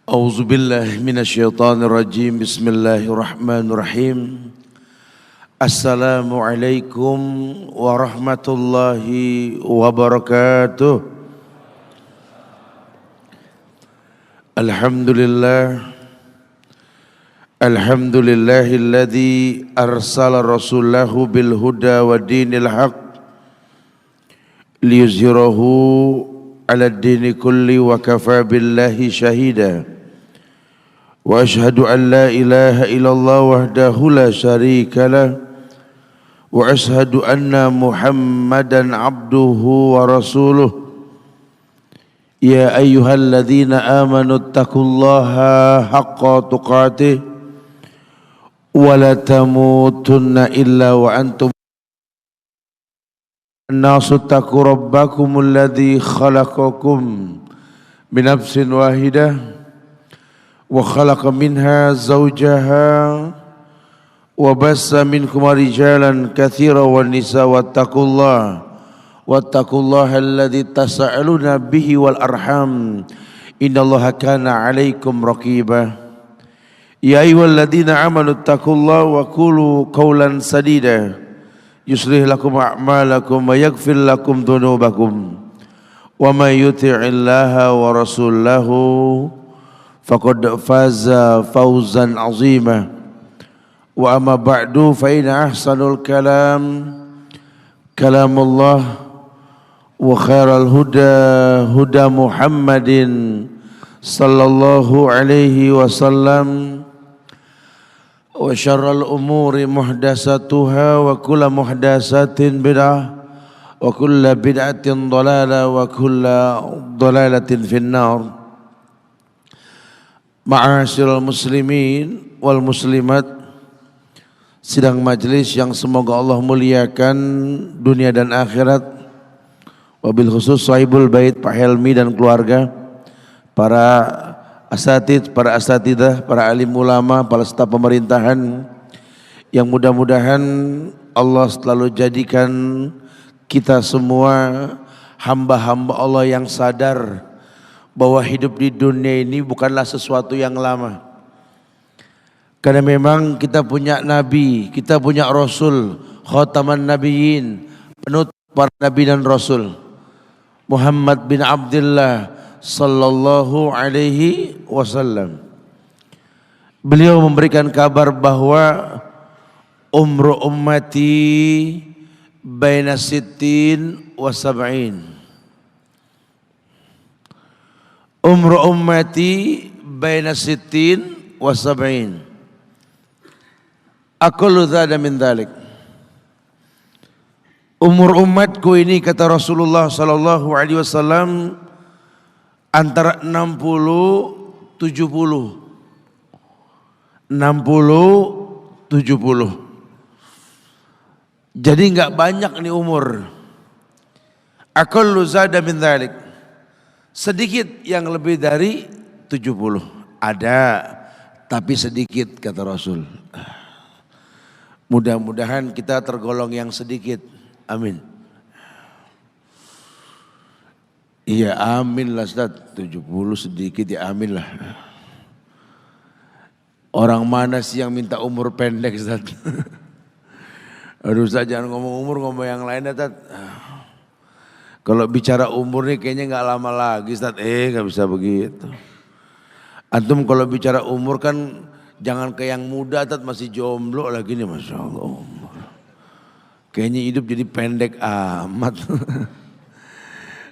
A'udzu billahi minasyaitonir rajim. Bismillahirrahmanirrahim. Assalamualaikum warahmatullahi wabarakatuh. Alhamdulillahilladzi arsala rasulahu bil huda wa dinil haq liyuzhirahu 'ala ad-dini kulli wa kafa billahi shahida. Wa ashhadu an la ilaha illallah wahdahu la syarika lah wa ashhadu anna Muhammadan abduhu wa rasuluh. Ya ayyuhalladzina amanu taqullaha haqqa tuqatih wa la tamutunna illa wa antum an-nasu taqu rabbakumul ladzi khalaqakum min nafsin wahidah wa khalaqa minha zawjaha wa bassa minkum rijalan katsiran wan nisaa wattaqullaha alladzi tasaaluna bihi wal arham innallaha kana 'alaikum raqiba. Ya ayyuhalladzina amanu taqullaha wa qulu qawlan sadida yuslih lakum a'malakum wa yaghfir lakum dhunubakum wa may yuti'illaha wa rasulahu faqad faza fawzan 'azima. Wa amma ba'du fa inna ahsanul kalam kalamullah wa khairal huda huda Muhammadin sallallahu alaihi wasallam wa syarral umuri muhdatsatuha wa kullu muhdatsatin bid'ah wa kullu bid'atin dhalalah wa kullu dhalalatin finnar. Ma'asyiral muslimin wal muslimat, sidang majelis yang semoga Allah muliakan dunia dan akhirat. Wabil khusus sahibul bait Pak Helmi dan keluarga, para asatidz, para asatidah, para alim ulama, para staf pemerintahan, yang mudah-mudahan Allah selalu jadikan kita semua hamba-hamba Allah yang sadar bahwa hidup di dunia ini bukanlah sesuatu yang lama. Karena memang kita punya nabi, kita punya rasul, khataman nabiyyin, penutup para nabi dan rasul, Muhammad bin Abdullah sallallahu alaihi wasallam. Beliau memberikan kabar bahwa umru ummati baina sittin wa sab'in. Umru ummati baina sittin wa sab'in. Aqallu dzada min dzalik. Umur umatku ini, kata Rasulullah sallallahu alaihi wasallam, antara 60 70. 60 70. Jadi enggak banyak nih umur. Aqallu dzada min dzalik. Sedikit yang lebih dari 70. Ada, tapi sedikit, kata Rasul. Mudah-mudahan kita tergolong yang sedikit. Amin. Iya amin lah Ustaz. 70 sedikit ya amin lah. Orang mana sih yang minta umur pendek Ustaz? Aduh Ustaz, jangan ngomong umur, ngomong yang lain Ustaz. Kalau bicara umur nih kayaknya gak lama lagi Ustaz. Gak bisa begitu. Antum kalau bicara umur kan jangan ke yang muda Ustaz, masih jomblo lagi nih, Masya Allah. Kayaknya hidup jadi pendek amat.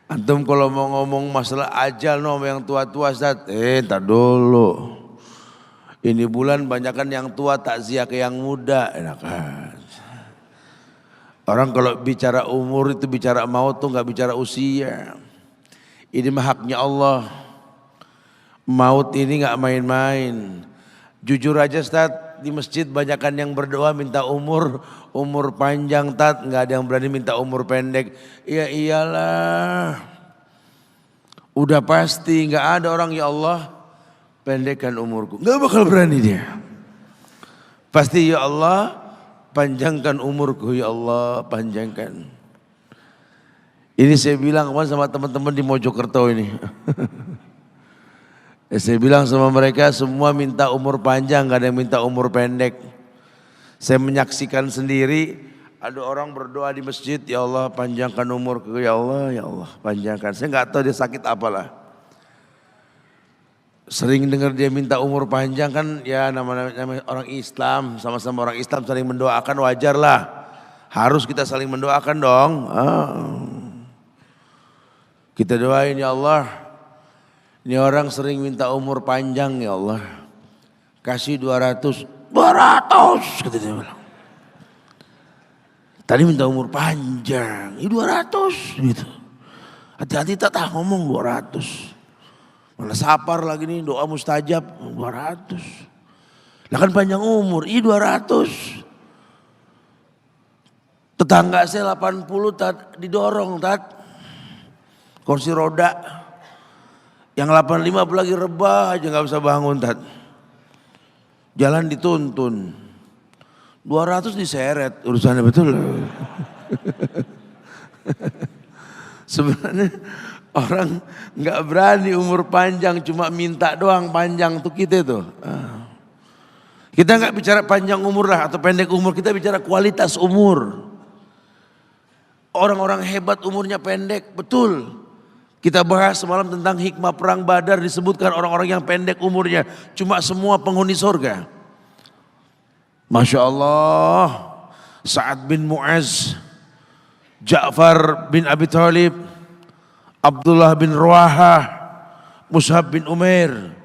Antum kalau mau ngomong masalah ajal no yang tua-tua Ustaz, entar dulu. Ini bulan banyakan yang tua takziah ke yang muda, enak kan. Orang kalau bicara umur itu bicara maut tuh nggak bicara usia. Ini mah haknya Allah. Maut ini nggak main-main. Jujur aja Ustaz, di masjid banyakan yang berdoa minta umur panjang Tat, nggak ada yang berani minta umur pendek. Ya iyalah, udah pasti nggak ada orang, ya Allah pendekkan umurku, nggak bakal berani dia. Pasti ya Allah panjangkan umurku, ya Allah panjangkan. Ini saya bilang kemarin sama teman-teman di Mojokerto ini. Saya bilang sama mereka semua minta umur panjang, gak ada yang minta umur pendek. Saya menyaksikan sendiri ada orang berdoa di masjid, ya Allah panjangkan umurku, ya Allah panjangkan. Saya gak tahu dia sakit apalah. Sering dengar dia minta umur panjang kan, ya namanya orang Islam, sama-sama orang Islam saling mendoakan, wajar lah. Harus kita saling mendoakan dong. Kita doain, ya Allah, ini orang sering minta umur panjang, ya Allah. Kasih 200 kata dia bilang. Tadi minta umur panjang, ini 200 gitu. Hati-hati tak ngomong 200. Mana sapar lagi nih, doa mustajab 200. Lah kan panjang umur, 200. Tetangga saya 80 tat, didorong tat. Kursi roda. Yang 85 apalagi rebah aja gak bisa bangun tat. Jalan dituntun. 200 diseret urusannya, betul. Sebenarnya orang nggak berani umur panjang, cuma minta doang panjang tuh kita tuh. Kita nggak bicara panjang umur lah atau pendek umur, kita bicara kualitas umur. Orang-orang hebat umurnya pendek, betul. Kita bahas semalam tentang hikmah perang Badar, disebutkan orang-orang yang pendek umurnya cuma semua penghuni surga. Masya Allah, Sa'ad bin Mu'az, Ja'far bin Abi Thalib, Abdullah bin Ruahah, Mus'ab bin Umair.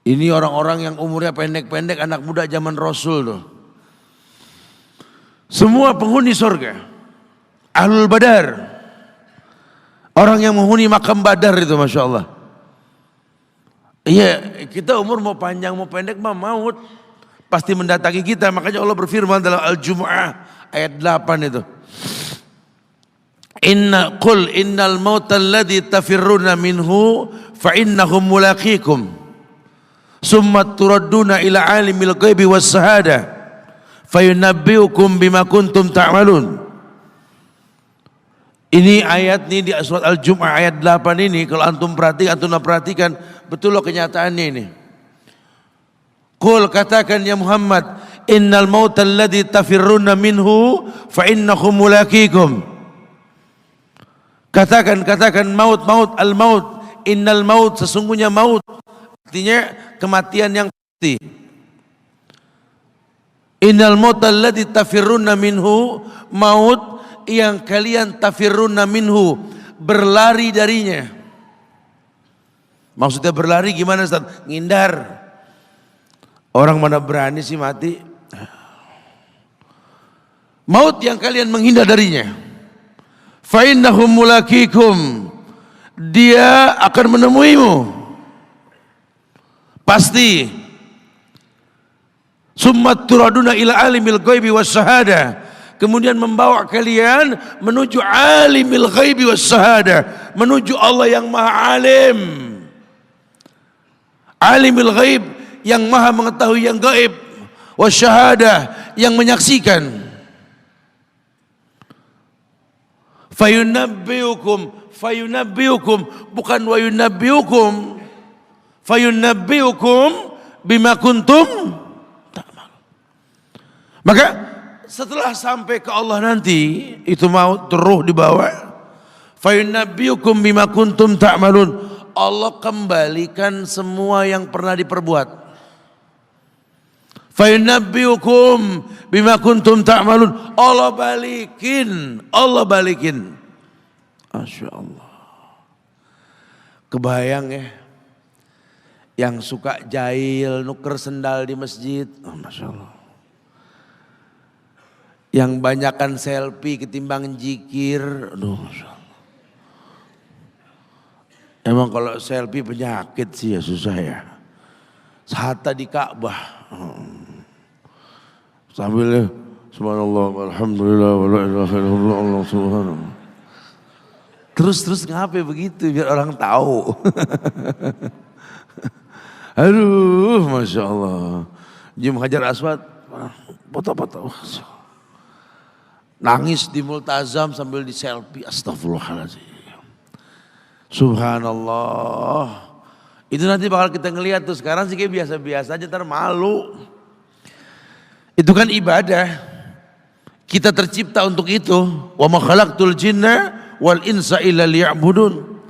Ini orang-orang yang umurnya pendek-pendek, anak muda zaman Rasul tuh. Semua penghuni surga. Ahlul Badar. Orang yang menghuni makam Badar itu, Masya Allah. Iya, kita umur mau panjang mau pendek mah maut pasti mendatangi kita. Makanya Allah berfirman dalam Al-Jumu'ah ayat 8 itu. Innal mauta alladhi tafirruna minhu fa innahum mulaqikum summa turadduna ila alimil ghaibi was shahada fayunabbiukum bima kuntum ta'malun. Ini ayat ini di surat Al-Jumu'ah ayat 8 ini, kalau antum perhatikan betul loh kenyataannya ini. Qul, katakan ya Muhammad, innal mauta alladhi tafirruna minhu fa innahum mulaqikum. Katakan maut, al-maut, innal maut, sesungguhnya maut, artinya kematian yang pasti. Innal mauta alladhi tafirruna minhu, maut yang kalian tafirruna minhu, berlari darinya. Maksudnya berlari gimana Ustaz? Ngindar. Orang mana berani sih mati? Maut yang kalian menghindar darinya. Fa innahum mulaqikum, dia akan menemuimu. Pasti. Summa turaduna ila alimil ghaibi was syahada. Kemudian membawa kalian menuju alimil ghaibi was syahada, menuju Allah yang Maha Alim. Alimil ghaib, yang Maha mengetahui yang gaib, wasyahada, yang menyaksikan. Fayunabbiukum bukan wayunabbiukum. Fayunabbiukum bima kuntum ta'mal. Maka setelah sampai ke Allah nanti, itu maut, ruh dibawa. Fayunabbiukum bima kuntum ta'malun. Allah kembalikan semua yang pernah diperbuat. Fayunabbiukum bima kuntum ta'malun. Allah balikin. Masya Allah. Kebayang ya, yang suka jahil nuker sendal di masjid, Masya Allah. Yang banyakan selfie ketimbang zikir, aduh Masya Allah. Emang kalau selfie penyakit sih ya, susah ya. Hatta di Ka'bah. Sambil subhanallah alhamdulillah wa la ilaha illallah Allah subhanallah. Terus ngapain begitu biar orang tahu. Aduh Masya Allah. Jum Hajar Aswad foto-foto. Nangis di multazam sambil di selfie, astagfirullahaladzim. Subhanallah. Itu nanti bakal kita ngelihat tuh. Sekarang sih kayak biasa-biasa aja, ntar malu. Itu kan ibadah. Kita tercipta untuk itu. Wa ma khalaqtul jinna wal insa illa liya'budun.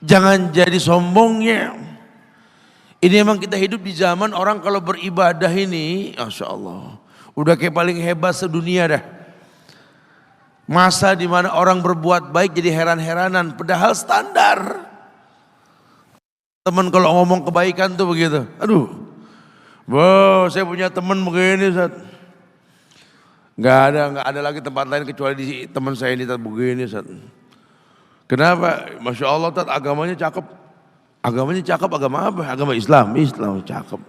Jangan jadi sombongnya. Ini emang kita hidup di zaman orang kalau beribadah ini, Masya Allah, udah kayak paling hebat sedunia dah. Masa dimana orang berbuat baik jadi heran-heranan, padahal standar. Teman kalau ngomong kebaikan tuh begitu, aduh, wow, saya punya teman begini, Ustaz. Nggak ada lagi tempat lain kecuali di teman saya ini begini, Ustaz. Kenapa? Masya Allah, Ustaz, agamanya cakep. Agamanya cakep, agama apa? Agama Islam, Islam cakep.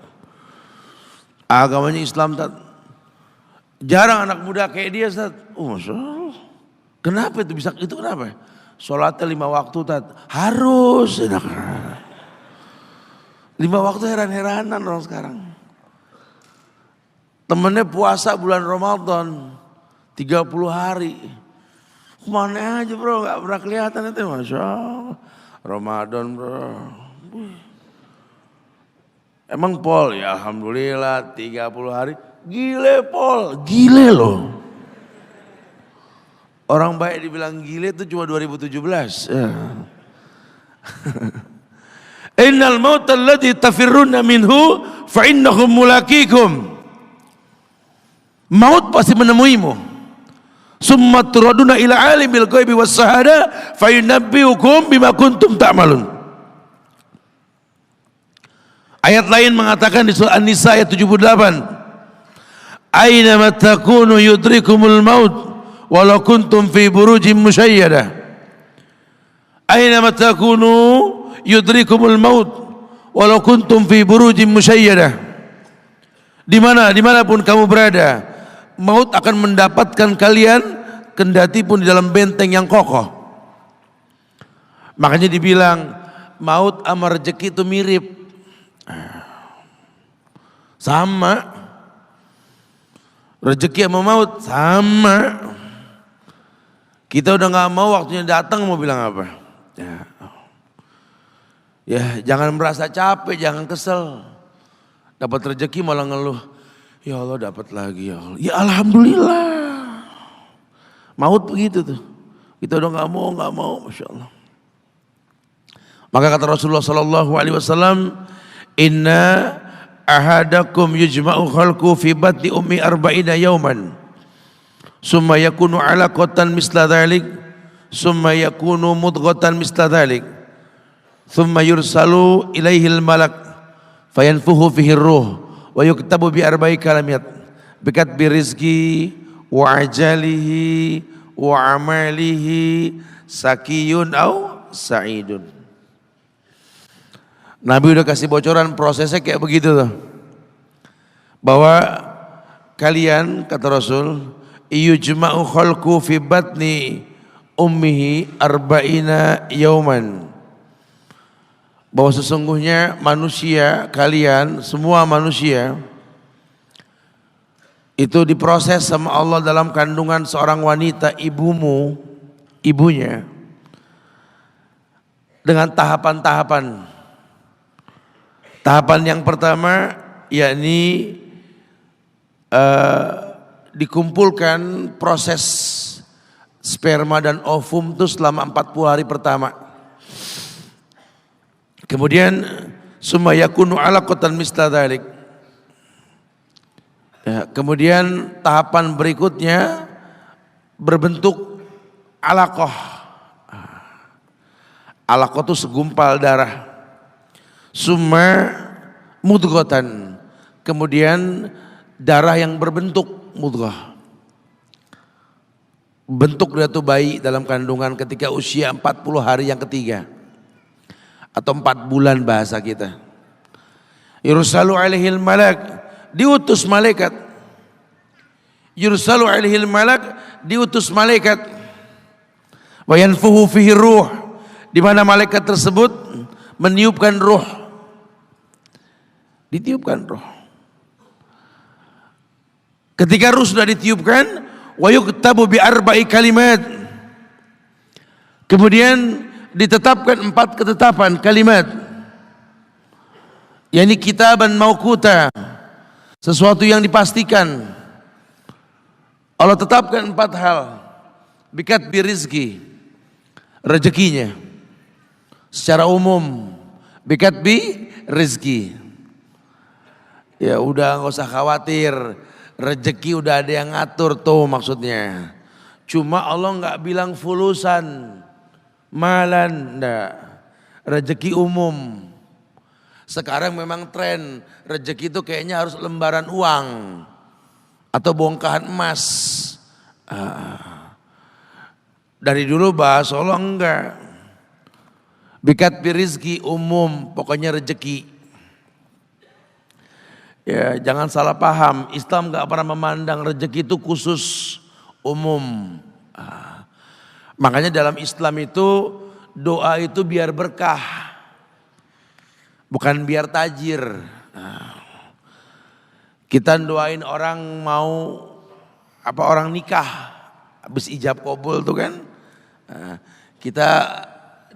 Agamanya Islam, Ustaz. Jarang anak muda kayak dia, Ustaz. Oh, Masya Allah. Kenapa itu bisa? Itu kenapa? Sholatnya 5 waktu, Ustaz. Harus. 5 waktu heran-heranan orang sekarang. Temennya puasa bulan Ramadan 30 hari. Kemana aja bro, gak pernah kelihatan itu. Masya Allah. Ramadan bro. Emang Pol? Ya alhamdulillah 30 hari. Gile Pol, gile loh. Orang baik dibilang gile itu cuma 2017. Innal mautal ladzi tafirruna minhu fa innahum mulaqikum. Maut pasti menemuimu. Summa turaduna ila alimil ghaibi was syahada fa yunabbiukum bima kuntum ta'malun. Ayat lain mengatakan di surah An-Nisa ayat 78. Aina ma takunu yudrikumul maut walau kuntum fi burujin musyayyadah. Aina ma takunu yudrikumul maut walau kuntum fi burujin musyayyadah. Dimanapun kamu berada, maut akan mendapatkan kalian kendati pun di dalam benteng yang kokoh. Makanya dibilang maut sama rezeki itu mirip, sama. Rezeki sama maut sama. Kita udah gak mau waktunya datang mau bilang apa? Ya jangan merasa capek, jangan kesel. Dapat rezeki malah ngeluh. Ya Allah dapat lagi ya Allah. Ya alhamdulillah. Maut begitu tuh. Kita udah nggak mau, Masya Allah. Maka kata Rasulullah Sallallahu Alaihi Wasallam, Inna ahadakum yujma'u khalqu fi batni ummi arba'ina yawman. Summa yakunu alaqatan misla dhalik. Summa yakunu mudghatan misla dhalik. Summa yursalu ilaihil malak. Fayanfuhu fihi ruh. Wa yuktabu bi arba'i kalimat. Bikat bi rizki wa ajalihi wa amalihi sakiyun au sa'idun. Nabi udah kasih bocoran prosesnya kayak begitu tuh. Bahwa kalian kata Rasul, iyujma'u khalqu fi batni ummihi arba'ina yauman. Bahwa sesungguhnya manusia, kalian semua manusia itu diproses sama Allah dalam kandungan seorang wanita, ibunya dengan tahapan-tahapan. Tahapan yang pertama yakni dikumpulkan proses sperma dan ovum itu selama 40 hari pertama. Kemudian summa yakunu alaqatan misla dzalik. Ya, kemudian tahapan berikutnya berbentuk alaqah. Alaqah itu segumpal darah. Summa mudghatan. Kemudian darah yang berbentuk mudghah. Bentuk dia tuh bayi dalam kandungan ketika usia 40 hari yang ketiga. Atau 4 bulan bahasa kita. Yursalu alaihil malak, diutus malaikat. Yursalu alaihil malak, diutus malaikat. Wa yanfuhu fihi ruh, di mana malaikat tersebut meniupkan ruh. Ditiupkan ruh. Ketika ruh sudah ditiupkan, wa yuktabu bi arba'i kalimat. Kemudian ditetapkan 4 ketetapan kalimat. Yani kitaban mauquta, sesuatu yang dipastikan. Allah tetapkan 4 hal. Bikat birizki, rezekinya. Secara umum, bikat bi rizki. Ya udah nggak usah khawatir, rezeki udah ada yang ngatur tuh maksudnya. Cuma Allah nggak bilang fulusan, malan, enggak. Rezeki umum. Sekarang memang tren rezeki itu kayaknya harus lembaran uang atau bongkahan emas. Dari dulu bahas Allah enggak. Bikat birizki umum, pokoknya rezeki. Ya, jangan salah paham, Islam gak pernah memandang rezeki itu khusus umum. Makanya dalam Islam itu doa itu biar berkah, bukan biar tajir. Kita doain orang mau orang nikah, habis ijab kabul tuh kan, kita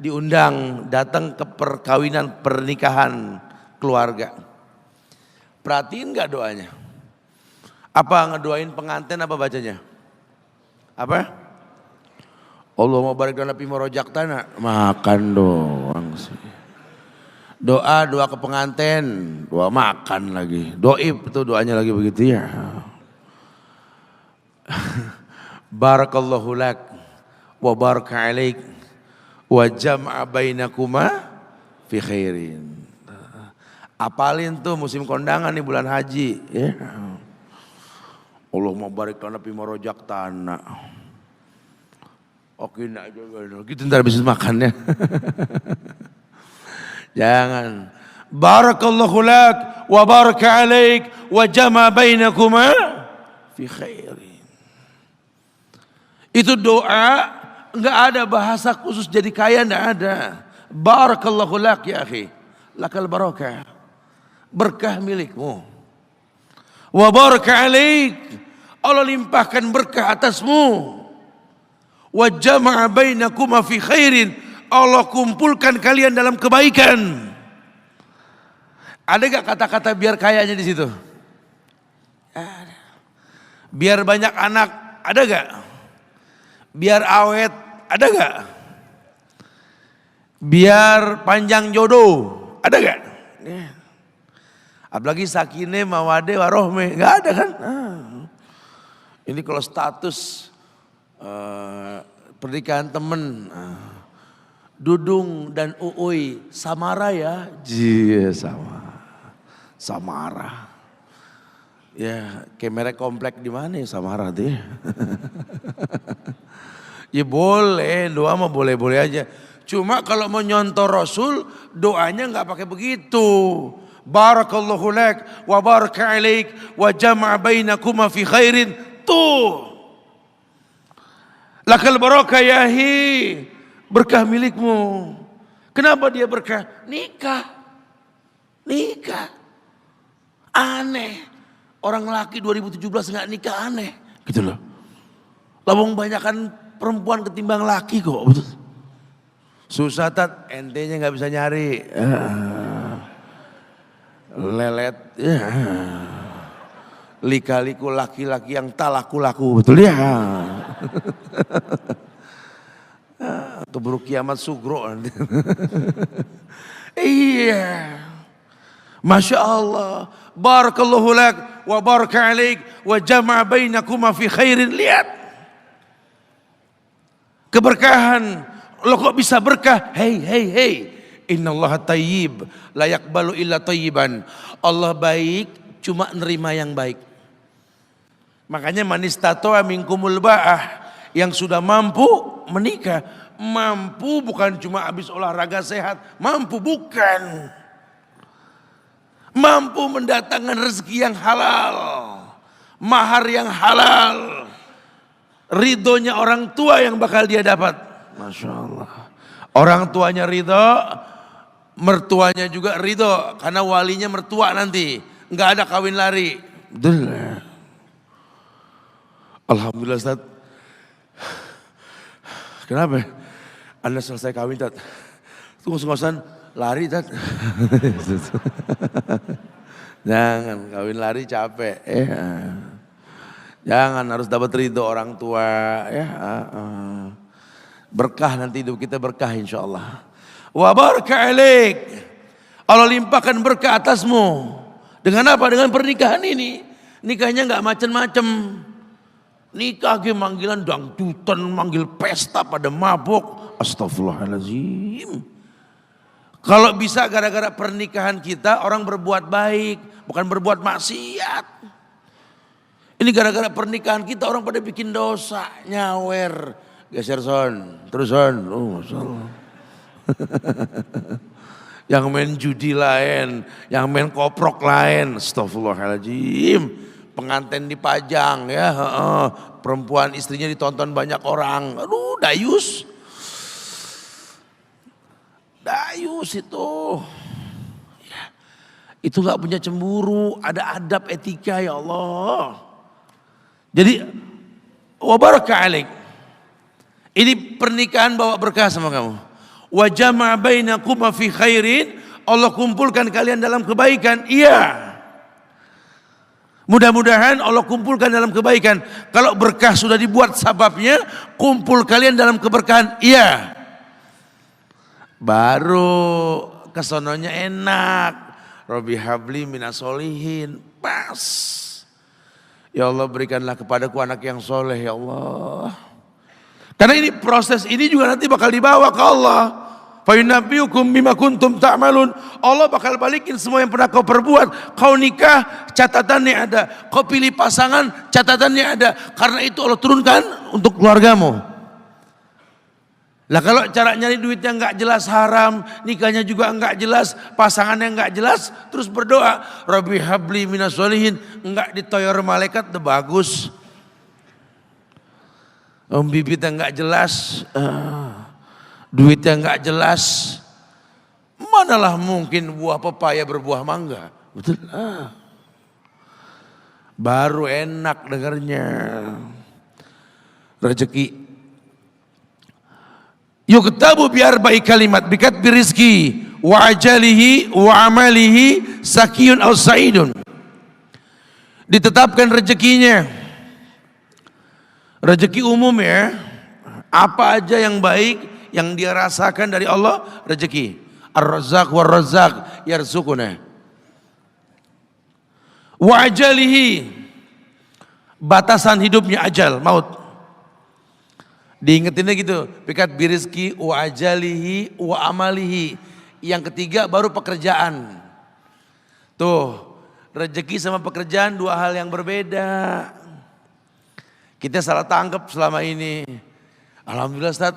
diundang datang ke perkawinan pernikahan keluarga. Perhatiin gak doanya? Apa ngedoain pengantin apa bacanya? Apa? Allahumma barik lana fi marojak tanah. Makan doang sih. Doa ke pengantin, doa makan lagi. Doib itu doanya lagi begitu ya. Barakallahu lak wa baraka alaik wa jam'a bainakuma fi khairin. Apalin tuh musim kondangan nih bulan haji ya. Allahumma barik lana fi marojak tanah. Oke nak gitu ntar bisa makannya. Jangan. Barakallahu lak wa baraka alaik wa jama bainakuma fi khairin. Itu doa enggak ada bahasa khusus jadi kaya, enggak ada. Barakallahu lak ya akhi. Lakal barakah. Berkah milikmu. Wa baraka alaik, Allah limpahkan berkah atasmu. Wa jama'a bainakuma fi khairin, Allah kumpulkan kalian dalam kebaikan. Ada gak kata-kata biar kayanya di situ? Ada. Biar banyak anak, ada gak? Biar awet, ada gak? Biar panjang jodoh, ada gak? Apalagi sakinah mawaddah warohmah, nggak ada kan? Ini kalau status pernikahan temen, Dudung dan Uui samara ya, samara. Ya, kayak komplek di mana ya samara deh. Ya boleh, doa mah boleh-boleh aja. Cuma kalau mau nyontoh Rasul, doanya nggak pakai begitu. Barakallahu lak wa baraka alaik wa jama'a bainakuma fi khairin. Tuh. Lakal barakah yahi. Berkah milikmu. Kenapa dia berkah? Nikah. Aneh. Orang laki 2017 nggak nikah, aneh. Gitu loh. Labung banyakan perempuan ketimbang laki kok. Betul. Susah tat, entenya nggak bisa nyari. Lelet ya. Lika-liku laki-laki yang tak laku-laku, betul ya. Keburu kiamat sugro. Iya. Masya Allah. Barakallahu lak wa baraka alaik wa jama'a bainakuma fi khairin. Lihat keberkahan. Lo kok bisa berkah? Hei. Innallaha tayyib la yaqbalu illa tayyiban. Allah baik, cuma nerima yang baik. Makanya manistato'a minkumul ba'ah, yang sudah mampu menikah. Mampu bukan cuma habis olahraga sehat, mampu bukan. Mampu mendatangkan rezeki yang halal, mahar yang halal, ridhonya orang tua yang bakal dia dapat. Masya Allah. Orang tuanya ridho, mertuanya juga ridho, karena walinya mertua nanti, nggak ada kawin lari. Alhamdulillah Ustaz. Kenapa? Anda selesai kawin Ustaz? Tunggu ngos-ngosan, Lari Tat. Jangan kawin lari capek. Jangan, harus dapat ridho orang tua ya. Berkah nanti hidup kita, berkah insyaallah. Wa baraka alaik. Allah limpahkan berkah atasmu. Dengan apa? Dengan pernikahan ini. Nikahnya enggak macam-macam. Nikah ke manggilan dangdutan, manggil pesta pada mabuk. Astagfirullahaladzim. Kalau bisa gara-gara pernikahan kita orang berbuat baik, bukan berbuat maksiat. Ini gara-gara pernikahan kita orang pada bikin dosa, nyawer. Geser son, terus son. Oh masalah. Yang main judi lain, yang main koprok lain. Astagfirullahaladzim. Pengantin dipajang ya, perempuan istrinya ditonton banyak orang. Aduh, dayus. Dayus itu. Ya, itu gak punya cemburu, ada adab etika ya Allah. Jadi, wa baraka alaik. Ini pernikahan bawa berkah sama kamu. Wa jama'a bainakuma fi khairin. Allah kumpulkan kalian dalam kebaikan. Iya. Mudah-mudahan Allah kumpulkan dalam kebaikan. Kalau berkah sudah dibuat sababnya, kumpul kalian dalam keberkahan. Iya. Baru kesononya enak. Rabbi habli minas solihin. Pas. Ya Allah berikanlah kepadaku anak yang soleh ya Allah. Karena ini proses ini juga nanti bakal dibawa ke Allah. Fayunabbiukum bima kuntum ta'malun. Allah bakal balikin semua yang pernah kau perbuat. Kau nikah, catatannya ada. Kau pilih pasangan, catatannya ada. Karena itu Allah turunkan untuk keluargamu. Lah kalau cara nyari duitnya enggak jelas haram, nikahnya juga enggak jelas, pasangannya enggak jelas, terus berdoa, Rabbi habli minas solihin, enggak ditoyor malaikat, udah bagus. Bibitnya enggak jelas. Duitnya enggak jelas, manalah mungkin buah pepaya berbuah mangga, betul? Baru enak dengarnya. Rezeki. Yuktabu biar baik kalimat, bikat birizki, wa ajalihi, wa amalihi, sakiyun aw sa'idun. Ditetapkan rezekinya. Rezeki umum ya, apa aja yang baik yang dia rasakan dari Allah, rezeki. Ar-Razzaq war-Razzaq yarzuquna. Wa ajalihi, batasan hidupnya ajal, maut. Diingetinnya gitu, bikat birizki wa ajalihi wa amalihi. Yang ketiga baru pekerjaan. Tuh, rezeki sama pekerjaan dua hal yang berbeda. Kita salah tangkap selama ini. Alhamdulillah Ustaz,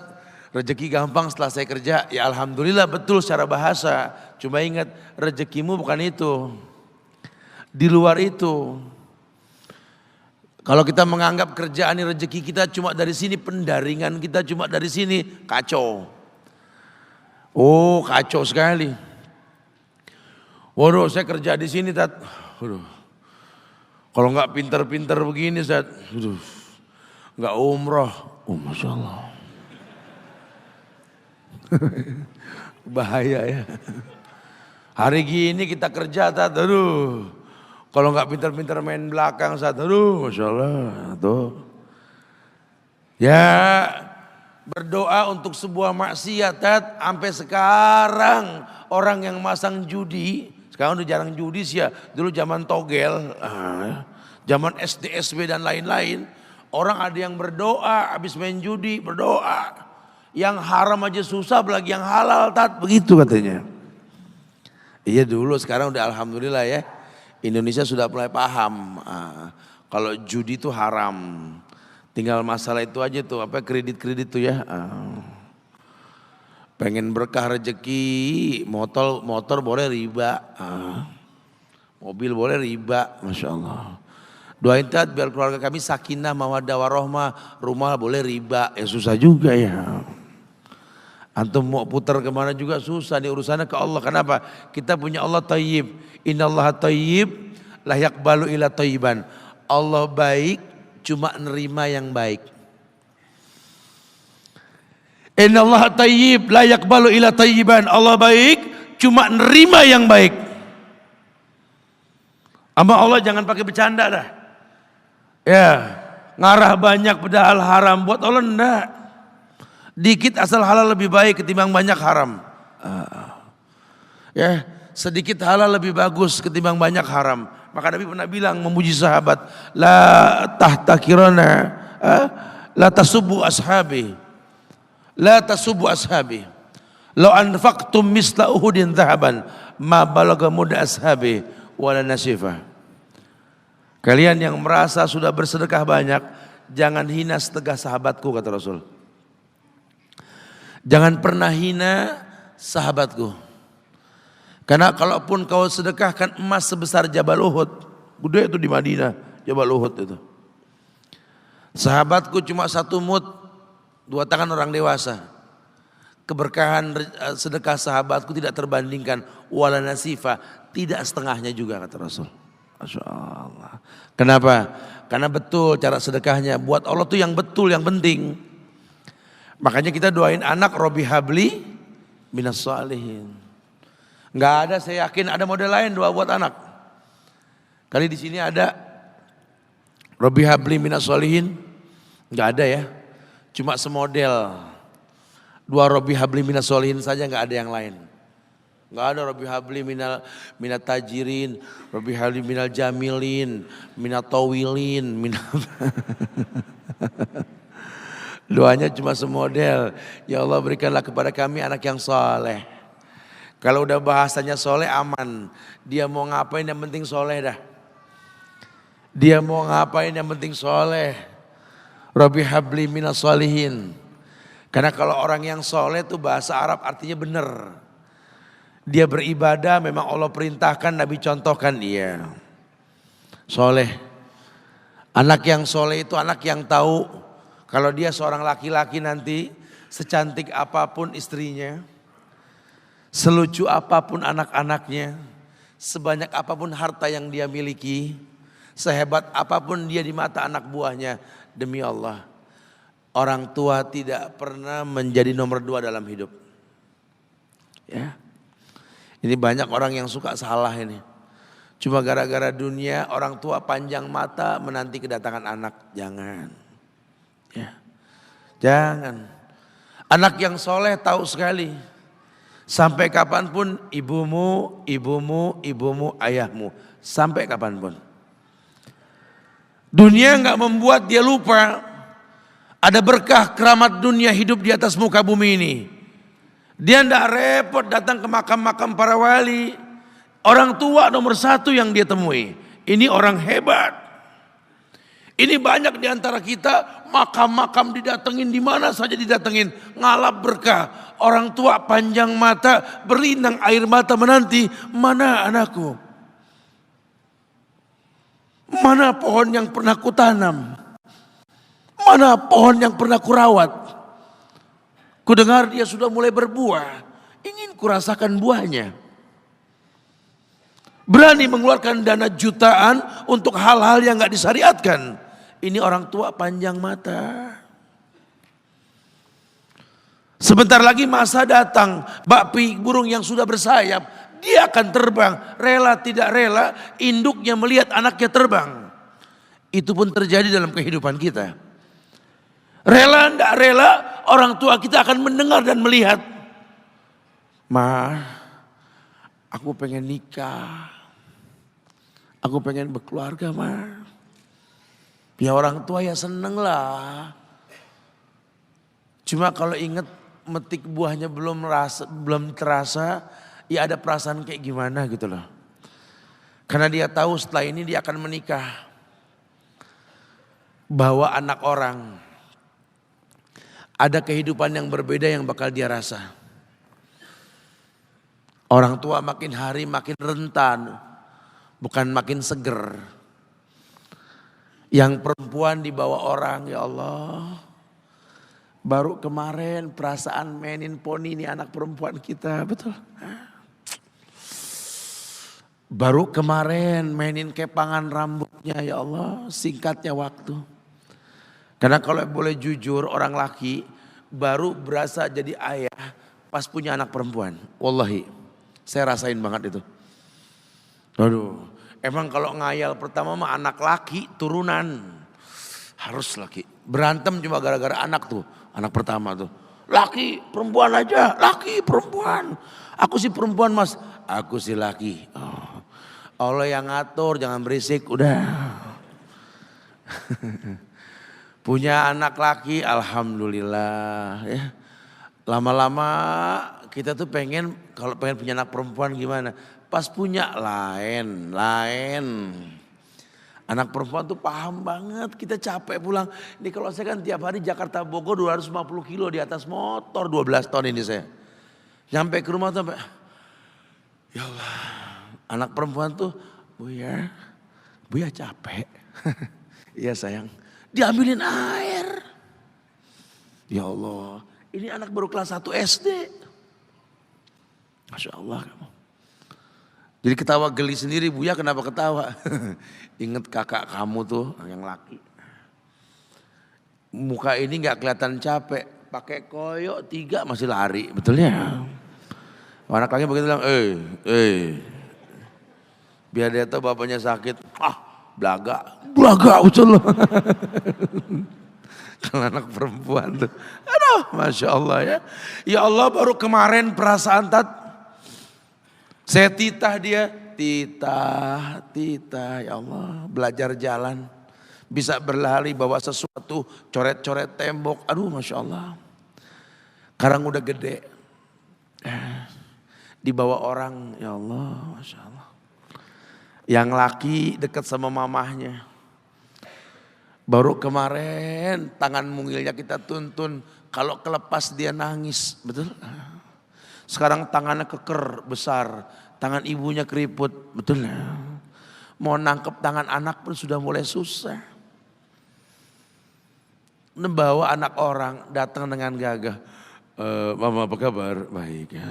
rezeki gampang setelah saya kerja. Ya alhamdulillah betul secara bahasa. Cuma ingat rezekimu bukan itu. Di luar itu. Kalau kita menganggap kerjaan ini rezeki kita cuma dari sini, pendaringan kita cuma dari sini, kacau. Oh kacau sekali. Waduh saya kerja di sini Tat. Waduh. Kalau nggak pinter-pinter begini Tat. Waduh. Nggak umroh. Oh Masya Allah. Bahaya ya. Hari gini kita kerja Tat, aduh. Kalau nggak pintar-pintar main belakang Tat, aduh Masya Allah. Tuh. Ya berdoa untuk sebuah maksiat Tat. Sampai sekarang orang yang masang judi, sekarang udah jarang judi sih ya. Dulu zaman togel, zaman SD, SB dan lain-lain. Orang ada yang berdoa habis main judi, berdoa. Yang haram aja susah, apalagi yang halal Tat, begitu katanya. Iya dulu, sekarang udah alhamdulillah ya. Indonesia sudah mulai paham. Kalau judi itu haram. Tinggal masalah itu aja tuh, apa kredit-kredit tuh ya. Pengen berkah rezeki, motor boleh riba. Mobil boleh riba, Masya Allah. Doain Tat biar keluarga kami sakinah, mawaddah warohmah, rumah boleh riba. Ya susah juga ya. Antum mau putar kemana juga susah, nih urusannya ke Allah. Kenapa? Kita punya Allah Tayyib. Innallaha Tayyib la yaqbalu illa Tayyiban. Allah baik, cuma nerima yang baik. Innallaha Tayyib la yaqbalu illa Tayyiban. Allah baik, cuma nerima yang baik. Sama Allah jangan pakai bercanda dah. Ya, ngarah banyak padahal haram, buat Allah enggak. Dikit asal halal lebih baik ketimbang banyak haram. Ya, sedikit halal lebih bagus ketimbang banyak haram. Maka Nabi pernah bilang memuji sahabat, la tahtakirana, la tasubbu ashabi, la tasubbu ashabi. Law anfaqtum misla uhudin dhahaban, ma balagha mudda ashabi wala nasifah. Kalian yang merasa sudah bersedekah banyak, jangan hina setengah sahabatku, kata Rasul. Jangan pernah hina sahabatku. Karena kalaupun kau sedekahkan emas sebesar Jabal Uhud, gede itu di Madinah, Jabal Uhud itu. Sahabatku cuma 1 mud, 2 tangan orang dewasa. Keberkahan sedekah sahabatku tidak terbandingkan, wala nasifah, tidak setengahnya juga, kata Rasul. Masya Allah. Kenapa? Karena betul cara sedekahnya. Buat Allah tuh yang betul, yang penting. Makanya kita doain anak, Robi habli minas shalihin. Nggak ada, saya yakin ada model lain doa buat anak. Kali di sini ada Robi habli minas shalihin. Nggak ada ya. Cuma semodel. Dua Robi habli minas shalihin saja, nggak ada yang lain. Nggak ada Robi habli minat tajirin, Robi habli minal jamilin, minat tawilin, doanya cuma semodel. Ya Allah, berikanlah kepada kami anak yang soleh. Kalau udah bahasanya soleh aman. Dia mau ngapain yang penting soleh dah. Dia mau ngapain yang penting soleh. Robi habli minas sholihin. Karena kalau orang yang soleh itu bahasa Arab artinya benar. Dia beribadah memang Allah perintahkan, Nabi contohkan dia. Soleh. Anak yang soleh itu anak yang tahu kalau dia seorang laki-laki nanti secantik apapun istrinya, selucu apapun anak-anaknya, sebanyak apapun harta yang dia miliki, sehebat apapun dia di mata anak buahnya, demi Allah, orang tua tidak pernah menjadi nomor 2 dalam hidup. Ya. Ini banyak orang yang suka salah ini. Cuma gara-gara dunia orang tua panjang mata menanti kedatangan anak. Jangan. Ya. Jangan. Anak yang soleh tahu sekali. Sampai kapanpun ibumu, ayahmu. Sampai kapanpun. Dunia enggak membuat dia lupa. Ada berkah keramat dunia hidup di atas muka bumi ini. Dia tidak repot datang ke makam-makam para wali. Orang tua nomor 1 yang dia temui. Ini orang hebat. Ini banyak di antara kita makam-makam didatengin, di mana saja didatengin. Ngalap berkah. Orang tua panjang mata, berlinang air mata menanti. Mana anakku? Mana pohon yang pernah kutanam? Mana pohon yang pernah kurawat? Kudengar dia sudah mulai berbuah. Ingin kurasakan buahnya. Berani mengeluarkan dana jutaan untuk hal-hal yang gak disyariatkan. Ini orang tua panjang mata. Sebentar lagi masa datang. Bakpi burung yang sudah bersayap. Dia akan terbang. Rela tidak rela induknya melihat anaknya terbang. Itu pun terjadi dalam kehidupan kita. Rela tidak rela orang tua kita akan mendengar dan melihat. Ma, aku pengen nikah. Aku pengen berkeluarga, ma. Ya orang tua ya seneng lah. Cuma kalau ingat metik buahnya belum terasa, ya ada perasaan kayak gimana gitu loh. Karena dia tahu setelah ini dia akan menikah. Bawa anak orang. Ada kehidupan yang berbeda yang bakal dia rasa. Orang tua makin hari makin rentan, bukan makin seger. Yang perempuan dibawa orang, ya Allah. Baru kemarin perasaan mainin poni ini anak perempuan kita, betul. Baru kemarin mainin kepangan rambutnya, ya Allah, singkatnya waktu. Karena kalau boleh jujur orang laki baru berasa jadi ayah pas punya anak perempuan. Wallahi. Saya rasain banget itu. Aduh, emang kalau ngayal pertama mah anak laki turunan. Harus laki. Berantem cuma gara-gara anak tuh. Anak pertama tuh. Laki, perempuan aja. Laki, perempuan. Aku sih perempuan mas. Aku sih laki. Oh. Allah yang ngatur, jangan berisik. Udah. Punya anak laki, alhamdulillah. Ya. Lama-lama kita tuh pengen, kalau pengen punya anak perempuan gimana? Pas punya lain. Anak perempuan tuh paham banget, kita capek pulang. Ini kalau saya kan tiap hari Jakarta Bogor 250 kilo di atas motor, 12 tahun ini saya. Sampai ke rumah tuh sampai, ya Allah, anak perempuan tuh, Buya capek. Iya sayang, diambilin air. Ya Allah, ini anak baru kelas 1 SD. Masya Allah kamu. Jadi ketawa geli sendiri, Buya kenapa ketawa? Ingat kakak kamu tuh yang laki. Muka ini gak kelihatan capek, pakai koyok 3 masih lari, betul ya? Anak laki begitu bilang, biar dia tahu bapaknya sakit. Belaga ucul loh. Kalau anak perempuan tuh, aduh Masya Allah ya. Ya Allah baru kemarin perasaan saya titah dia, titah ya Allah, belajar jalan, bisa berlari bawa sesuatu, coret-coret tembok, aduh Masya Allah. Sekarang udah gede, dibawa orang, ya Allah Masya Allah. Yang laki dekat sama mamahnya, baru kemarin tangan mungilnya kita tuntun, kalau kelepas dia nangis, betul? Sekarang tangannya keker besar, tangan ibunya keriput, betul ya? Mau nangkep tangan anak pun sudah mulai susah. Membawa anak orang datang dengan gagah, mama apa kabar? Baik ya.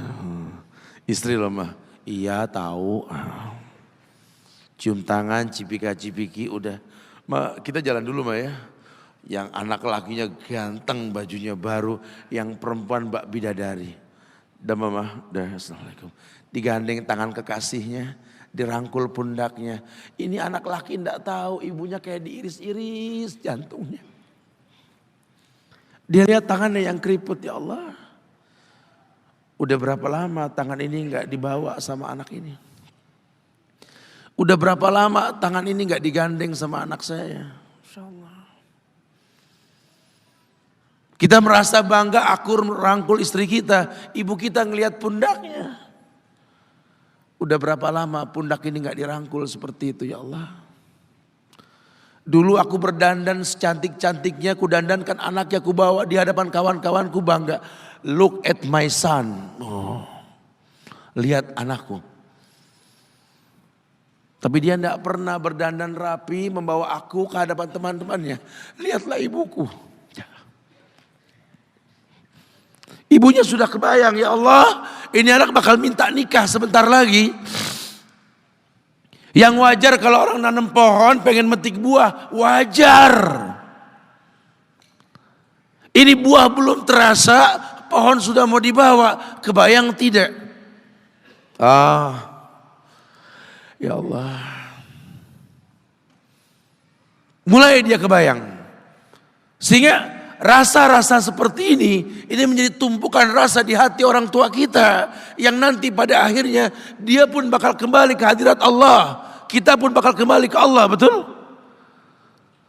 Istri loh mah, iya tahu. Cium tangan, cipika-cipiki udah. Kita jalan dulu mah ya. Yang anak lakinya ganteng, bajunya baru, yang perempuan Mbak Bidadari. Dah mama, dah assalamualaikum. Digandeng tangan kekasihnya, dirangkul pundaknya. Ini anak laki ndak tahu ibunya kayak diiris-iris jantungnya. Dia lihat tangannya yang keriput, ya Allah. Udah berapa lama tangan ini nggak dibawa sama anak ini? Udah berapa lama tangan ini nggak digandeng sama anak saya? Insya Allah. Kita merasa bangga akur merangkul istri kita. Ibu kita ngelihat pundaknya. Udah berapa lama pundak ini gak dirangkul seperti itu ya Allah. Dulu aku berdandan secantik-cantiknya. Ku dandankan anaknya, ku bawa di hadapan kawan-kawanku bangga. Look at my son. Oh, lihat anakku. Tapi dia gak pernah berdandan rapi membawa aku ke hadapan teman-temannya. Lihatlah ibuku. Ibunya sudah kebayang, ya Allah, ini anak bakal minta nikah sebentar lagi. Yang wajar kalau orang nanam pohon pengen metik buah, wajar. Ini buah belum terasa, pohon sudah mau dibawa, kebayang tidak? Ya Allah. Mulai dia kebayang. Sehingga rasa-rasa seperti ini menjadi tumpukan rasa di hati orang tua kita. Yang nanti pada akhirnya dia pun bakal kembali ke hadirat Allah. Kita pun bakal kembali ke Allah, betul?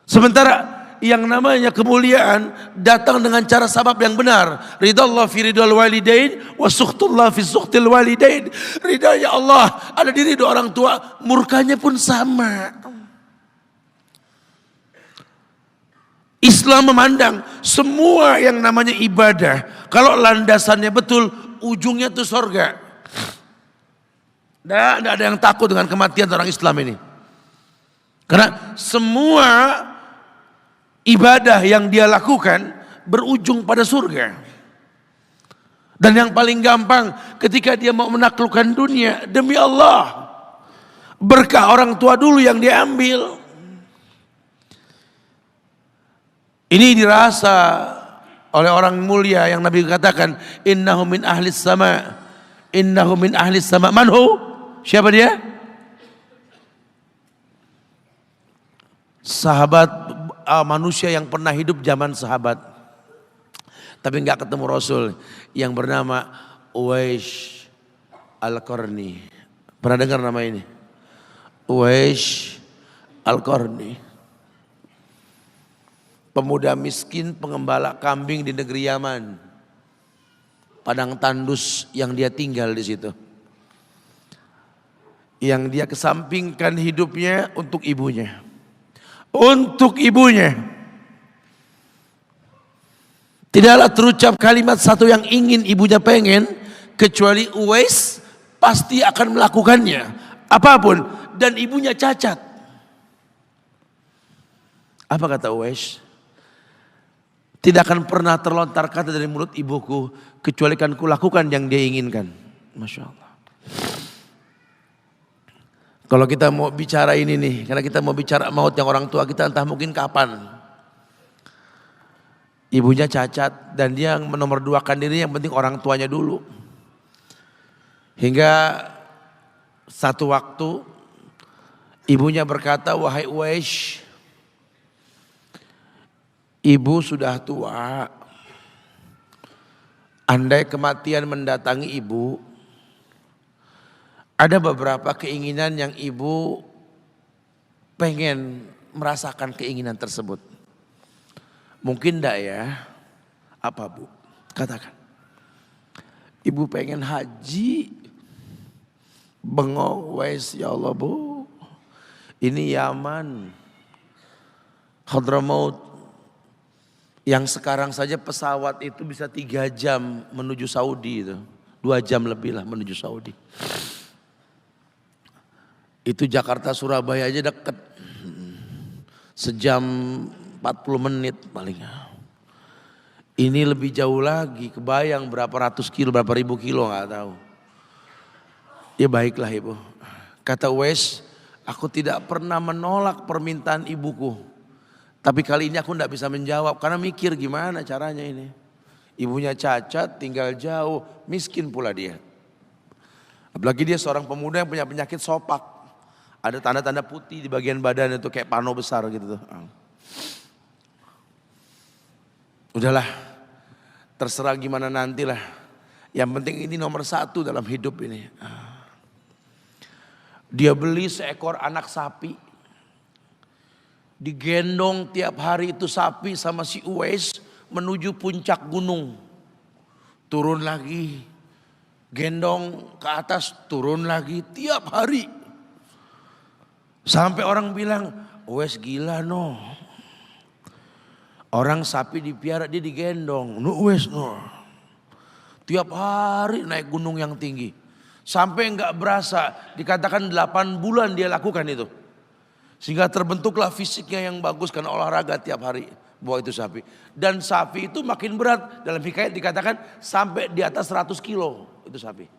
Sementara yang namanya kemuliaan datang dengan cara sabab yang benar. Ridallah fi ridal walidain wa sukhtullah fi sukhtil walidain. Ridanya Allah ada di ridho orang tua, murkanya pun sama. Islam memandang semua yang namanya ibadah, kalau landasannya betul, ujungnya itu surga. Tidak ada yang takut dengan kematian orang Islam ini. Karena semua ibadah yang dia lakukan berujung pada surga. Dan yang paling gampang ketika dia mau menaklukkan dunia, demi Allah, berkah orang tua dulu yang dia ambil. Ini dirasa oleh orang mulia yang Nabi katakan, innahu min ahlis sama. Innahu min ahli sama. Manhu? Siapa dia? Sahabat manusia yang pernah hidup zaman sahabat. Tapi enggak ketemu Rasul. Yang bernama Uwais Al-Qarni. Pernah dengar nama ini? Uwais Al-Qarni. Pemuda miskin pengembala kambing di negeri Yaman. Padang tandus yang dia tinggal di situ. Yang dia kesampingkan hidupnya untuk ibunya. Untuk ibunya. Tidaklah terucap kalimat satu yang ingin ibunya pengen. Kecuali Uwais pasti akan melakukannya. Apapun. Dan ibunya cacat. Apa kata Uwais? Tidak akan pernah terlontar kata dari mulut ibuku kecuali kan kulakukan yang dia inginkan. Masya Allah. Kalau kita mau bicara ini nih, karena kita mau bicara maut yang orang tua kita entah mungkin kapan. Ibunya cacat dan dia menomorduakan diri, yang penting orang tuanya dulu. Hingga satu waktu ibunya berkata, wahai Uwais, ibu sudah tua. Andai kematian mendatangi ibu, ada beberapa keinginan yang ibu pengen merasakan keinginan tersebut. Mungkin enggak ya? Apa bu? Katakan. Ibu pengen haji. Bengong, Wais, ya Allah bu. Ini Yaman. Hadramaut. Yang sekarang saja pesawat itu bisa 3 jam menuju Saudi itu. 2 jam lebih lah menuju Saudi. Itu Jakarta Surabaya aja deket. Sejam 40 menit paling. Ini lebih jauh lagi. Kebayang berapa ratus kilo, berapa ribu kilo gak tahu. Ya baiklah ibu. Kata Uwais, aku tidak pernah menolak permintaan ibuku. Tapi kali ini aku tidak bisa menjawab karena mikir gimana caranya ini. Ibunya cacat, tinggal jauh, miskin pula dia. Apalagi dia seorang pemuda yang punya penyakit sopak. Ada tanda-tanda putih di bagian badan itu kayak pano besar gitu tuh. Udahlah, terserah gimana nantilah. Yang penting ini nomor 1 dalam hidup ini. Dia beli seekor anak sapi. Digendong tiap hari itu sapi sama si Uwais menuju puncak gunung. Turun lagi. Gendong ke atas, turun lagi tiap hari. Sampai orang bilang, Uwais gila no. Orang sapi dipiara dia digendong. No Uwais no. Tiap hari naik gunung yang tinggi. Sampai enggak berasa, dikatakan 8 bulan dia lakukan itu. Sehingga terbentuklah fisiknya yang bagus karena olahraga tiap hari bawa itu sapi. Dan sapi itu makin berat. Dalam hikayat dikatakan sampai di atas 100 kilo itu sapi.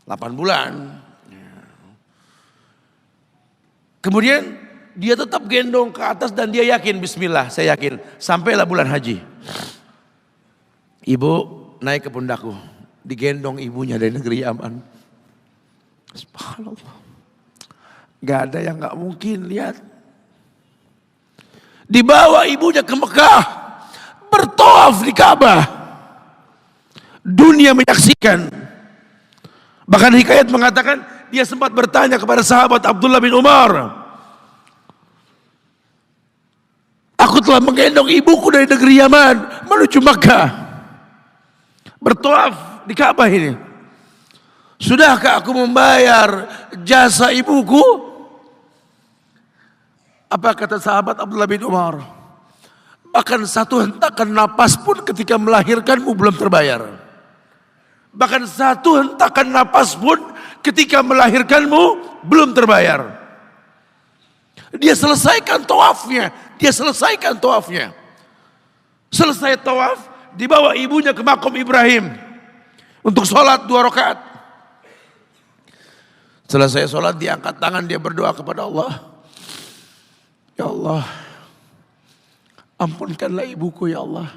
8 bulan. Kemudian dia tetap gendong ke atas dan dia yakin bismillah saya yakin. Sampailah bulan haji. Ibu naik ke pundakku. Digendong ibunya dari negeri Yaman. Subhanallah. Gak ada yang gak mungkin lihat. Dibawa ibunya ke Mekah. Bertawaf di Ka'bah. Dunia menyaksikan. Bahkan hikayat mengatakan dia sempat bertanya kepada sahabat Abdullah bin Umar. Aku telah menggendong ibuku dari negeri Yaman menuju Mekah. Bertawaf di Ka'bah ini. Sudahkah aku membayar jasa ibuku? Apa kata sahabat Abdullah bin Umar? Bahkan satu hentakan napas pun ketika melahirkanmu belum terbayar. Bahkan satu hentakan napas pun ketika melahirkanmu belum terbayar. Dia selesaikan tawafnya. Selesai tawaf, dibawa ibunya ke makom Ibrahim. Untuk sholat 2 rakaat. Selesai sholat diangkat tangan dia berdoa kepada Allah. Ya Allah, ampunkanlah ibuku ya Allah.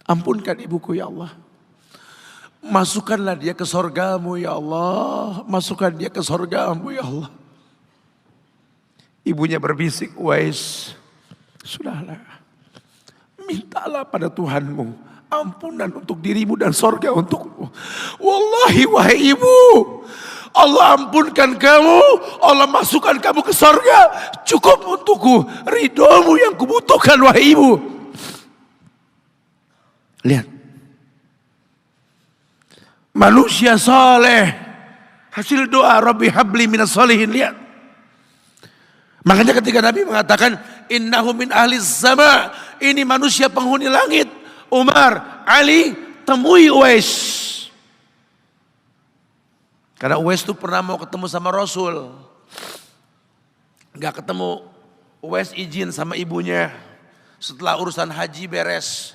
Ampunkan ibuku ya Allah. Masukkanlah dia ke sorgamu ya Allah. Masukkan dia ke sorgamu ya Allah. Ibunya berbisik, Uwais, sudahlah. Mintalah pada Tuhanmu ampunan untuk dirimu dan sorga untukmu. Wallahi wahai ibu, Allah ampunkan kamu, Allah masukkan kamu ke sorga. Cukup untukku ridhomu yang kubutuhkan wahai ibu. Lihat. Manusia saleh, hasil doa Rabbi habli minas solihin. Lihat. Makanya ketika Nabi mengatakan innahu min ahli sama, ini manusia penghuni langit. Umar, Ali, temui Uwais. Karena Uwais itu pernah mau ketemu sama Rasul. Gak ketemu, Uwais izin sama ibunya. Setelah urusan haji beres,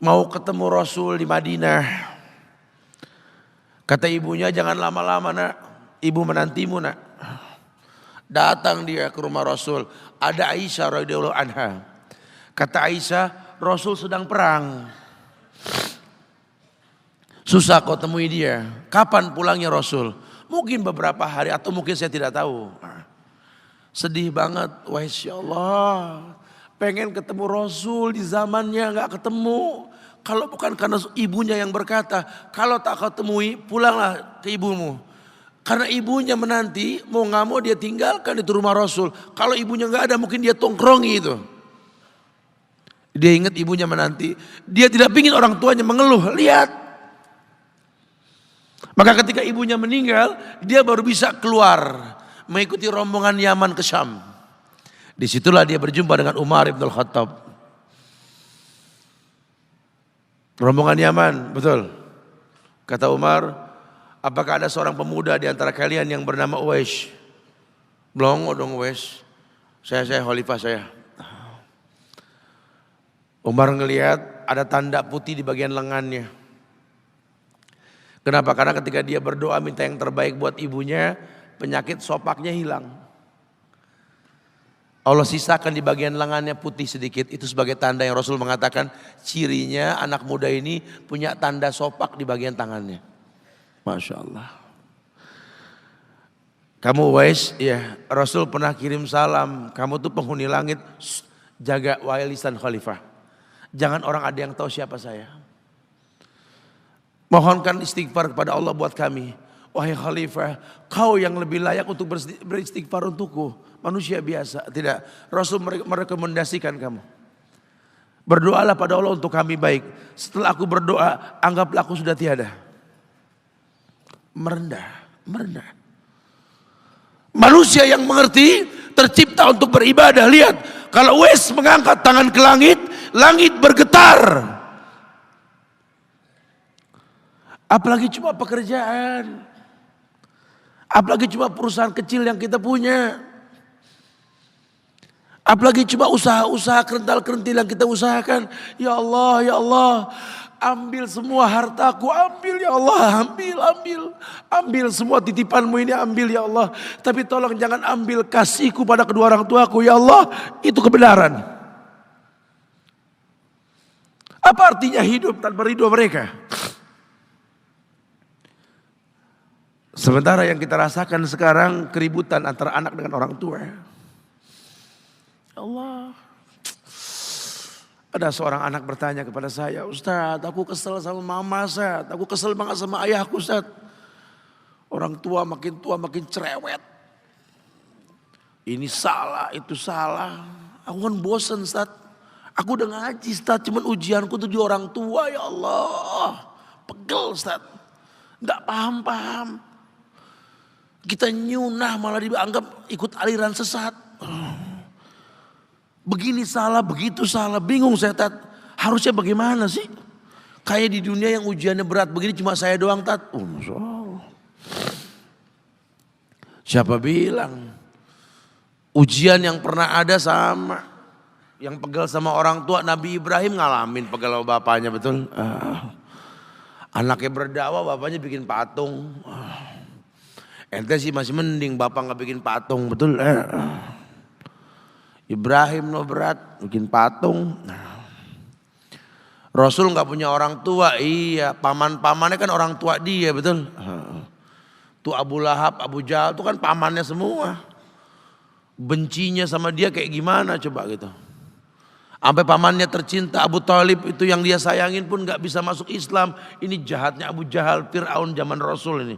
mau ketemu Rasul di Madinah. Kata ibunya, jangan lama-lama nak, ibu menantimu nak. Datang dia ke rumah Rasul, ada Aisyah radhiyallahu anha. Kata Aisyah, Rasul sedang perang. Susah kau temui dia. Kapan pulangnya Rasul? Mungkin beberapa hari atau mungkin saya tidak tahu. Sedih banget, wah insya Allah. Pengen ketemu Rasul di zamannya gak ketemu. Kalau bukan karena ibunya yang berkata, kalau tak kau temui pulanglah ke ibumu. Karena ibunya menanti, mau gak mau dia tinggalkan itu rumah Rasul. Kalau ibunya gak ada mungkin dia tongkrongi itu. Dia ingat ibunya menanti. Dia tidak ingin orang tuanya mengeluh, lihat. Maka ketika ibunya meninggal, dia baru bisa keluar. Mengikuti rombongan Yaman ke Syam. Disitulah dia berjumpa dengan Umar ibn al-Khattab. Rombongan Yaman, betul. Kata Umar, apakah ada seorang pemuda di antara kalian yang bernama Uwais? Blongo dong Uwais. Saya khalifah saya. Umar ngelihat ada tanda putih di bagian lengannya. Kenapa? Karena ketika dia berdoa minta yang terbaik buat ibunya, penyakit sopaknya hilang. Allah sisakan di bagian lengannya putih sedikit. Itu sebagai tanda yang Rasul mengatakan cirinya anak muda ini punya tanda sopak di bagian tangannya. Masya Allah. Kamu Uwais, ya Rasul pernah kirim salam. Kamu tuh penghuni langit, jaga wahai lisan khalifah. Jangan orang ada yang tahu siapa saya. Mohonkan istighfar kepada Allah buat kami. Wahai khalifah, kau yang lebih layak untuk beristighfar untukku. Manusia biasa, tidak. Rasul merekomendasikan kamu. Berdoalah pada Allah untuk kami baik. Setelah aku berdoa, anggaplah aku sudah tiada. Merendah. Manusia yang mengerti tercipta untuk beribadah. Lihat, kalau Uwais mengangkat tangan ke langit, langit bergetar. Apalagi cuma pekerjaan. Apalagi cuma perusahaan kecil yang kita punya. Apalagi cuma usaha-usaha kerental-kerentil yang kita usahakan. Ya Allah, ambil semua hartaku, ambil ya Allah, ambil semua titipanmu ini, ambil ya Allah. Tapi tolong jangan ambil kasihku pada kedua orang tuaku, ya Allah, itu kebenaran. Apa artinya hidup tanpa ridho mereka? Sementara yang kita rasakan sekarang keributan antara anak dengan orang tua. Allah. Ada seorang anak bertanya kepada saya, Ustaz, aku kesel sama mama, Ustaz. Aku kesel banget sama ayahku, Ustaz. Orang tua makin cerewet. Ini salah, itu salah. Aku kan bosen, Ustaz. Aku udah ngaji, Ustaz. Cuman ujianku tuh di orang tua, ya Allah. Pegel, Ustaz. Gak paham. Kita nyunah malah dianggap ikut aliran sesat. Begini salah, begitu salah. Bingung saya, Tat. Harusnya bagaimana sih? Kayak di dunia yang ujiannya berat begini cuma saya doang, Tat. Masya Allah. Siapa bilang? Ujian yang pernah ada sama. Yang pegel sama orang tua, Nabi Ibrahim ngalamin pegel sama bapaknya, betul? Anaknya berdakwah, bapaknya bikin patung. Ente sih masih mending bapak gak bikin patung, betul? Ibrahim lo berat, bikin patung. Rasul nggak punya orang tua, iya. Paman-pamannya kan orang tua dia, betul. Tuh Abu Lahab, Abu Jahal itu kan pamannya semua. Bencinya sama dia kayak gimana coba gitu. Sampai pamannya tercinta Abu Thalib itu yang dia sayangin pun nggak bisa masuk Islam. Ini jahatnya Abu Jahal, Fir'aun zaman Rasul ini.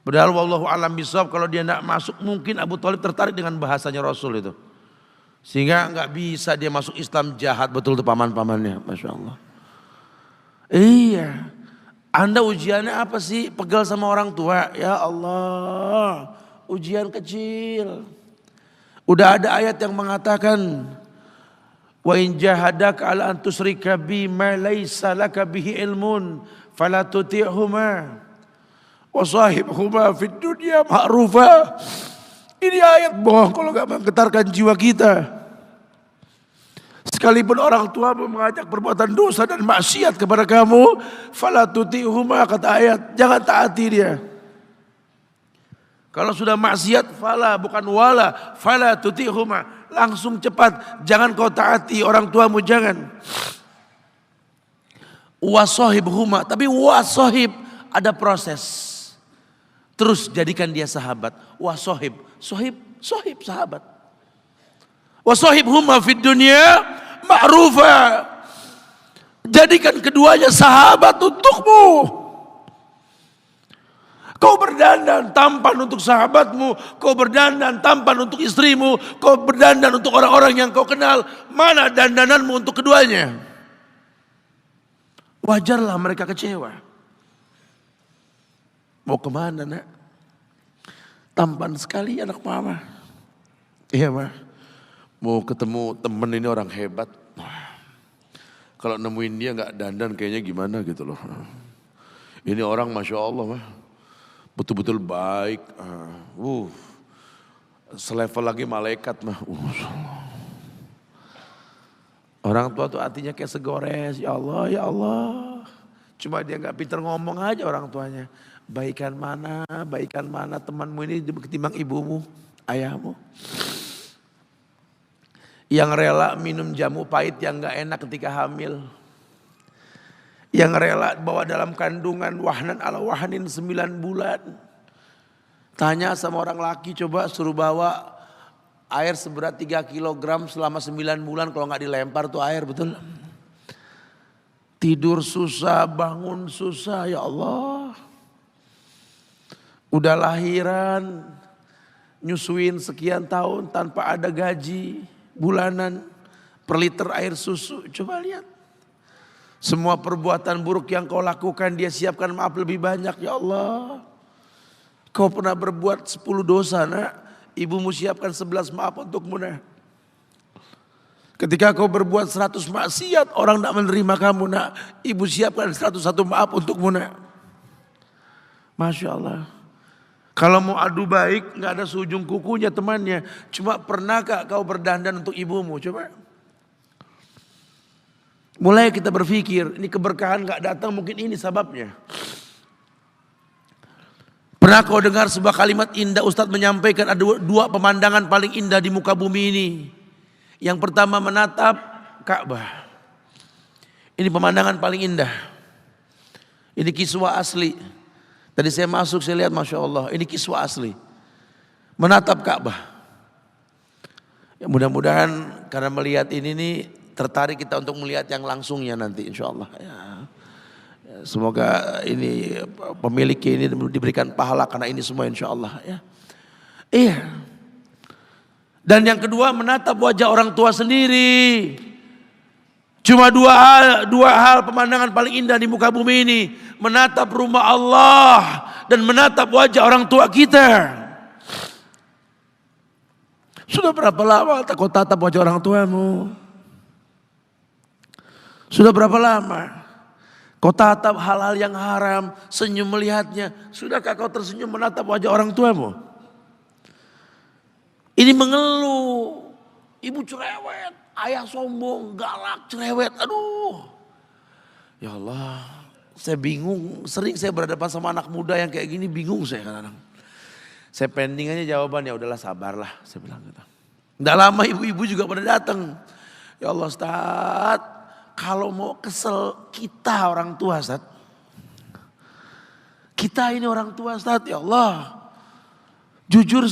Padahal wallahu alam bisawab, kalau dia tidak masuk mungkin Abu Thalib tertarik dengan bahasanya Rasul itu. Sehingga nggak bisa dia masuk Islam, jahat betul tuh paman-pamannya, Masya Allah. Iya, Anda ujiannya apa sih? Pegal sama orang tua, ya Allah, ujian kecil. Udah ada ayat yang mengatakan, wa in jahadaka ala an tusyrika bi ma laysa laka bihi ilmun fala tuti'huma. Wasahibhuma fid dunya ma'rufa. Ini ayat bohong kalau gak menggetarkan jiwa kita. Sekalipun orang tua mengajak perbuatan dosa dan maksiat kepada kamu, fala tuti'huma, kata ayat, jangan taati dia. Kalau sudah maksiat, fala bukan wala, fala tuti'huma, langsung cepat, jangan kau taati orang tuamu, jangan. Wasahibhuma, tapi wasahib ada proses. Terus jadikan dia sahabat. Wasohib, sohib sahabat. Wasohib huma fid dunya ma'rufa. Jadikan keduanya sahabat untukmu. Kau berdandan tampan untuk sahabatmu, kau berdandan tampan untuk istrimu, kau berdandan untuk orang-orang yang kau kenal. Mana dandananmu untuk keduanya? Wajarlah mereka kecewa. Mau kemana nak? Tampan sekali anak mama. Iya mah. Mau ketemu temen ini orang hebat. Kalau nemuin dia gak dandan kayaknya gimana gitu loh. Ini orang Masya Allah mah. Betul-betul baik. Selevel lagi malaikat mah. Orang tua tuh hatinya kayak segores. Ya Allah, ya Allah. Cuma dia gak pintar ngomong aja orang tuanya. Baikan mana temanmu ini ketimbang ibumu, ayahmu. Yang rela minum jamu pahit yang gak enak ketika hamil. Yang rela bawa dalam kandungan wahnan ala wahnin 9 bulan. Tanya sama orang laki, coba suruh bawa air seberat 3 kilogram selama 9 bulan. Kalau gak dilempar tuh air, betul. Tidur susah, bangun susah, ya Allah. Udah lahiran, nyusuin sekian tahun tanpa ada gaji bulanan per liter air susu. Coba lihat. Semua perbuatan buruk yang kau lakukan dia siapkan maaf lebih banyak, ya Allah. Kau pernah berbuat 10 dosa nak, ibumu siapkan 11 maaf untukmu nak. Ketika kau berbuat 100 maksiat, orang tak menerima kamu nak, ibu siapkan 101 maaf untukmu nak. Masya Allah. Kalau mau adu baik gak ada seujung kukunya temannya. Cuma pernahkah kau berdandan untuk ibumu? Coba. Mulai kita berpikir ini keberkahan gak datang, mungkin ini sebabnya. Pernah kau dengar sebuah kalimat indah Ustadz menyampaikan ada 2 pemandangan paling indah di muka bumi ini. Yang pertama menatap Ka'bah. Ini pemandangan paling indah. Ini kiswah asli. Tadi saya masuk, saya lihat Masya Allah, ini kiswah asli. Menatap Ka'bah. Ya, mudah-mudahan karena melihat ini nih, tertarik kita untuk melihat yang langsungnya nanti insya Allah. Ya. Semoga ini pemiliknya ini diberikan pahala karena ini semua insya Allah. Ya. Iya. Dan yang kedua menatap wajah orang tua sendiri. Cuma dua hal pemandangan paling indah di muka bumi ini. Menatap rumah Allah dan menatap wajah orang tua kita. Sudah berapa lama kau tatap wajah orang tuamu? Sudah berapa lama kau tatap hal-hal yang haram, senyum melihatnya? Sudahkah kau tersenyum menatap wajah orang tuamu? Ini mengeluh, ibu cerewet, ayah sombong, galak, cerewet. Aduh, ya Allah, saya bingung. Sering saya berhadapan sama anak muda yang kayak gini, bingung saya kadang-kadang. Saya pending aja jawabannya, udahlah sabarlah, saya bilang gitu. Nggak lama ibu-ibu juga pada datang. Ya Allah Ustaz, kalau mau kesel kita orang tua Ustaz. Kita ini orang tua Ustaz, ya Allah. Jujur